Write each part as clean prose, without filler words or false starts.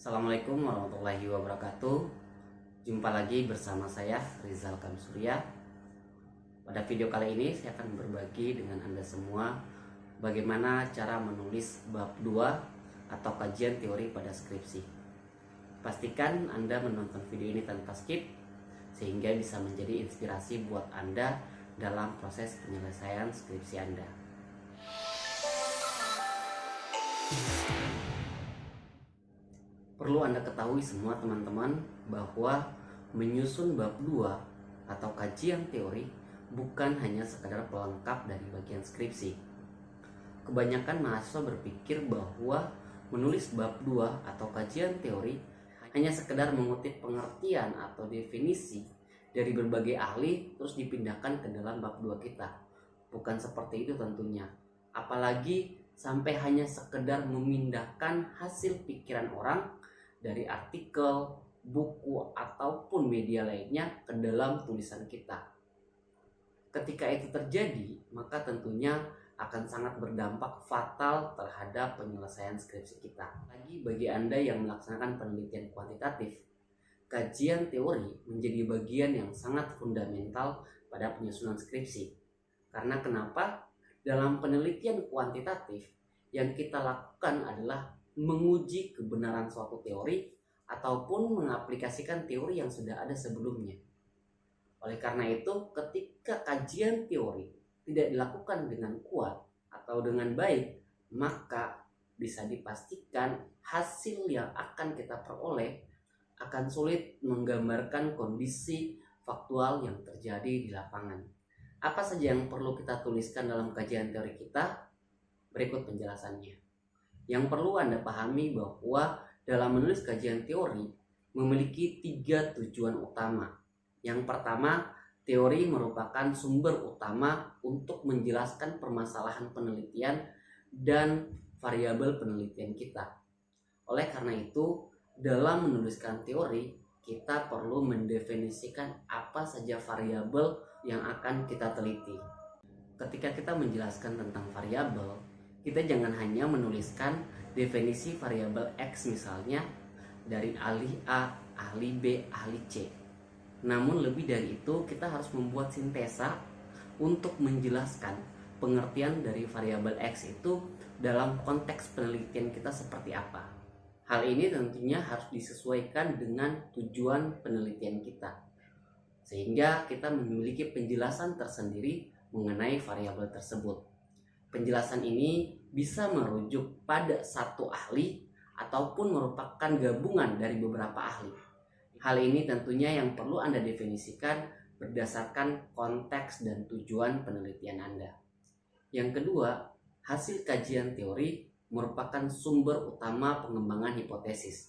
Assalamualaikum warahmatullahi wabarakatuh. Jumpa lagi bersama saya Rizal Kamsurya. Pada video kali ini saya akan berbagi dengan Anda semua bagaimana cara menulis bab 2 atau kajian teori pada skripsi. Pastikan Anda menonton video ini tanpa skip sehingga bisa menjadi inspirasi buat Anda dalam proses penyelesaian skripsi Anda. Perlu Anda ketahui semua teman-teman bahwa menyusun bab 2 atau kajian teori bukan hanya sekadar pelengkap dari bagian skripsi. Kebanyakan mahasiswa berpikir bahwa menulis bab 2 atau kajian teori hanya sekedar mengutip pengertian atau definisi dari berbagai ahli terus dipindahkan ke dalam bab 2 kita. Bukan seperti itu tentunya. Apalagi sampai hanya sekedar memindahkan hasil pikiran orang dari artikel, buku, ataupun media lainnya ke dalam tulisan kita. Ketika itu terjadi, maka tentunya akan sangat berdampak fatal terhadap penyelesaian skripsi kita. Lagi bagi Anda yang melaksanakan penelitian kuantitatif, kajian teori menjadi bagian yang sangat fundamental pada penyusunan skripsi. Karena kenapa? Dalam penelitian kuantitatif, yang kita lakukan adalah menguji kebenaran suatu teori ataupun mengaplikasikan teori yang sudah ada sebelumnya. Oleh karena itu, ketika kajian teori tidak dilakukan dengan kuat atau dengan baik, maka bisa dipastikan hasil yang akan kita peroleh akan sulit menggambarkan kondisi faktual yang terjadi di lapangan. Apa saja yang perlu kita tuliskan dalam kajian teori kita? Berikut penjelasannya. Yang perlu Anda pahami bahwa dalam menulis kajian teori memiliki 3 tujuan utama. Yang pertama, teori merupakan sumber utama untuk menjelaskan permasalahan penelitian dan variabel penelitian kita. Oleh karena itu, dalam menuliskan teori, kita perlu mendefinisikan apa saja variabel yang akan kita teliti. Ketika kita menjelaskan tentang variabel, kita jangan hanya menuliskan definisi variabel X misalnya dari ahli A, ahli B, ahli C. Namun lebih dari itu, kita harus membuat sintesa untuk menjelaskan pengertian dari variabel X itu dalam konteks penelitian kita seperti apa. Hal ini tentunya harus disesuaikan dengan tujuan penelitian kita, sehingga kita memiliki penjelasan tersendiri mengenai variabel tersebut. Penjelasan ini bisa merujuk pada satu ahli ataupun merupakan gabungan dari beberapa ahli. Hal ini tentunya yang perlu Anda definisikan berdasarkan konteks dan tujuan penelitian Anda. Yang kedua, hasil kajian teori merupakan sumber utama pengembangan hipotesis.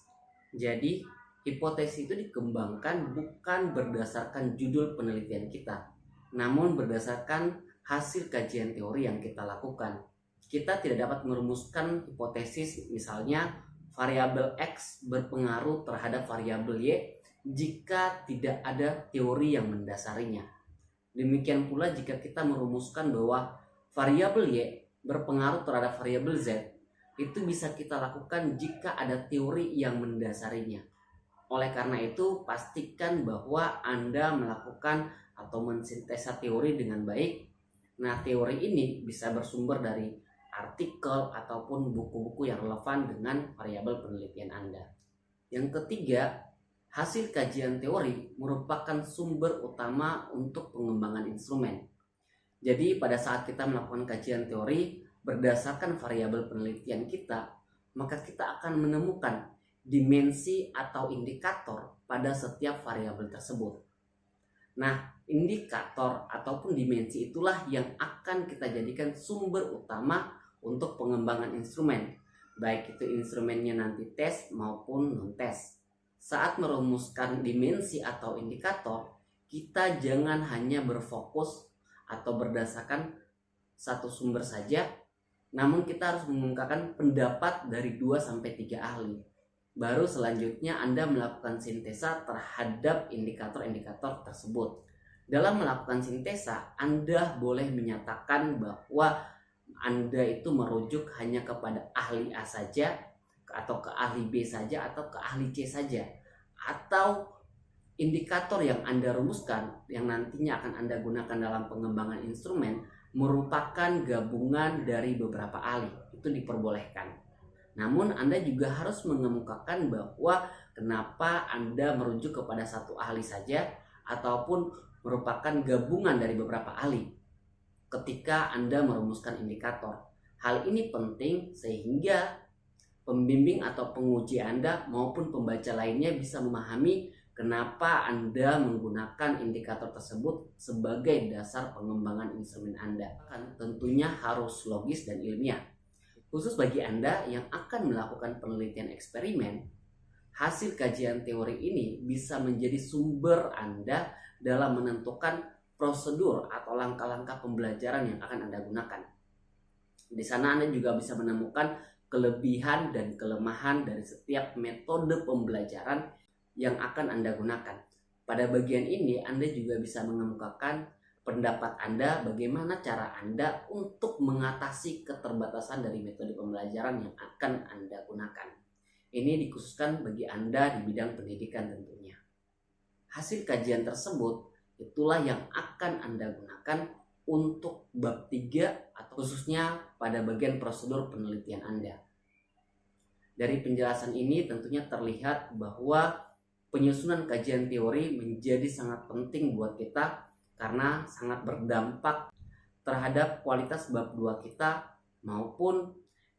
Jadi, hipotesis itu dikembangkan bukan berdasarkan judul penelitian kita, namun berdasarkan hasil kajian teori yang kita lakukan. Kita tidak dapat merumuskan hipotesis misalnya variabel X berpengaruh terhadap variabel Y jika tidak ada teori yang mendasarinya. Demikian pula jika kita merumuskan bahwa variabel Y berpengaruh terhadap variabel Z, itu bisa kita lakukan jika ada teori yang mendasarinya. Oleh karena itu, pastikan bahwa Anda melakukan atau mensintesa teori dengan baik. Nah, teori ini bisa bersumber dari artikel ataupun buku-buku yang relevan dengan variabel penelitian Anda. Yang ketiga, hasil kajian teori merupakan sumber utama untuk pengembangan instrumen. Jadi, pada saat kita melakukan kajian teori berdasarkan variabel penelitian kita, maka kita akan menemukan dimensi atau indikator pada setiap variabel tersebut. Nah, indikator ataupun dimensi itulah yang akan kita jadikan sumber utama untuk pengembangan instrumen, baik itu instrumennya nanti tes maupun non-tes. Saat merumuskan dimensi atau indikator, kita jangan hanya berfokus atau berdasarkan satu sumber saja, namun kita harus mengungkapkan pendapat dari 2-3 ahli. Baru selanjutnya Anda melakukan sintesa terhadap indikator-indikator tersebut. Dalam melakukan sintesa, Anda boleh menyatakan bahwa Anda itu merujuk hanya kepada ahli A saja, atau ke ahli B saja atau ke ahli C saja, atau indikator yang Anda rumuskan yang nantinya akan Anda gunakan dalam pengembangan instrumen merupakan gabungan dari beberapa ahli, itu diperbolehkan. Namun Anda juga harus mengemukakan bahwa kenapa Anda merujuk kepada satu ahli saja ataupun merupakan gabungan dari beberapa ahli ketika Anda merumuskan indikator. Hal ini penting sehingga pembimbing atau penguji Anda maupun pembaca lainnya bisa memahami kenapa Anda menggunakan indikator tersebut sebagai dasar pengembangan instrumen Anda. Tentunya harus logis dan ilmiah. Khusus bagi Anda yang akan melakukan penelitian eksperimen, hasil kajian teori ini bisa menjadi sumber Anda dalam menentukan prosedur atau langkah-langkah pembelajaran yang akan Anda gunakan. Di sana Anda juga bisa menemukan kelebihan dan kelemahan dari setiap metode pembelajaran yang akan Anda gunakan. Pada bagian ini Anda juga bisa mengemukakan pendapat Anda bagaimana cara Anda untuk mengatasi keterbatasan dari metode pembelajaran yang akan Anda gunakan. Ini dikhususkan bagi Anda di bidang pendidikan tentunya. Hasil kajian tersebut itulah yang akan Anda gunakan untuk bab 3 atau khususnya pada bagian prosedur penelitian Anda. Dari penjelasan ini tentunya terlihat bahwa penyusunan kajian teori menjadi sangat penting buat kita karena sangat berdampak terhadap kualitas bab 2 kita maupun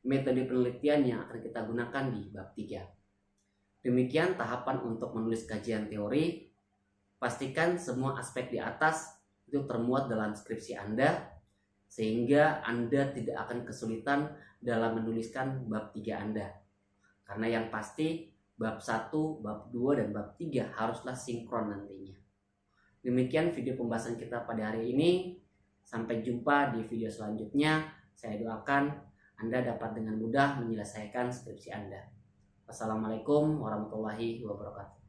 metode penelitian yang akan kita gunakan di bab 3. Demikian tahapan untuk menulis kajian teori. Pastikan semua aspek di atas itu termuat dalam skripsi Anda sehingga Anda tidak akan kesulitan dalam menuliskan bab 3 Anda. Karena yang pasti bab 1, bab 2, dan bab 3 haruslah sinkron nantinya. Demikian video pembahasan kita pada hari ini. Sampai jumpa di video selanjutnya. Saya doakan Anda dapat dengan mudah menyelesaikan skripsi Anda. Wassalamualaikum warahmatullahi wabarakatuh.